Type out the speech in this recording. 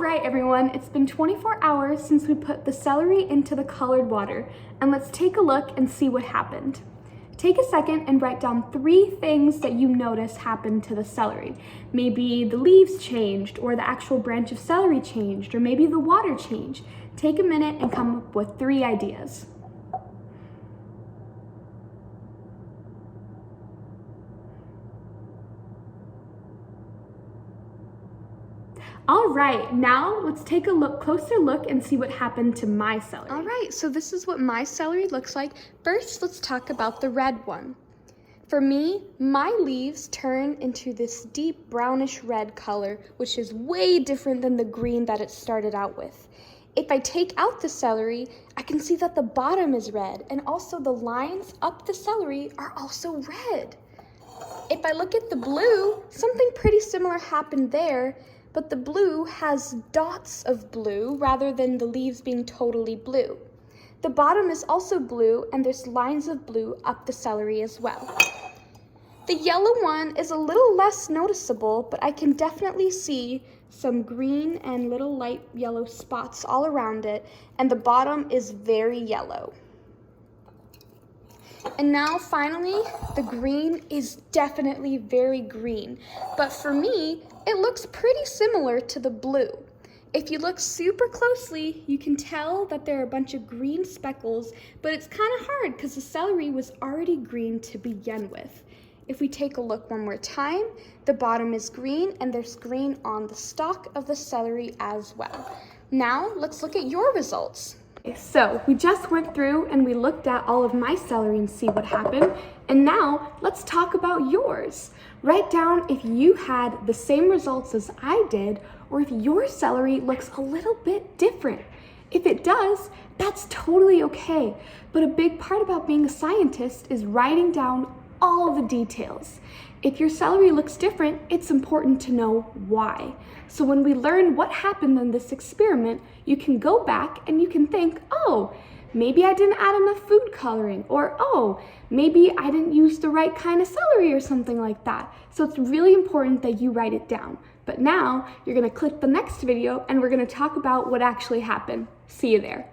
All right, everyone, it's been 24 hours since we put the celery into the colored water, and let's take a look and see what happened. Take a second and write down 3 things that you notice happened to the celery. Maybe the leaves changed, or the actual branch of celery changed, or maybe the water changed. Take a minute and come up with 3 ideas. All right, now let's take a closer look and see what happened to my celery. All right, so this is what my celery looks like. First, let's talk about the red one. For me, my leaves turn into this deep brownish red color, which is way different than the green that it started out with. If I take out the celery, I can see that the bottom is red, and also the lines up the celery are also red. If I look at the blue, something pretty similar happened there, but the blue has dots of blue rather than the leaves being totally blue. The bottom is also blue, and there's lines of blue up the celery as well. The yellow one is a little less noticeable, but I can definitely see some green and little light yellow spots all around it, and the bottom is very yellow. And now finally, the green is definitely very green, but for me, it looks pretty similar to the blue. If you look super closely, you can tell that there are a bunch of green speckles, but it's kind of hard because the celery was already green to begin with. If we take a look one more time, the bottom is green and there's green on the stalk of the celery as well. Now let's look at your results. So we just went through and we looked at all of my celery and see what happened. And now let's talk about yours. Write down if you had the same results as I did, or if your celery looks a little bit different. If it does, that's totally okay. But a big part about being a scientist is writing down all the details. If your celery looks different, it's important to know why. So when we learn what happened in this experiment, you can go back and you can think, oh, maybe I didn't add enough food coloring, or oh, maybe I didn't use the right kind of celery or something like that. So it's really important that you write it down. But now you're gonna click the next video and we're gonna talk about what actually happened. See you there.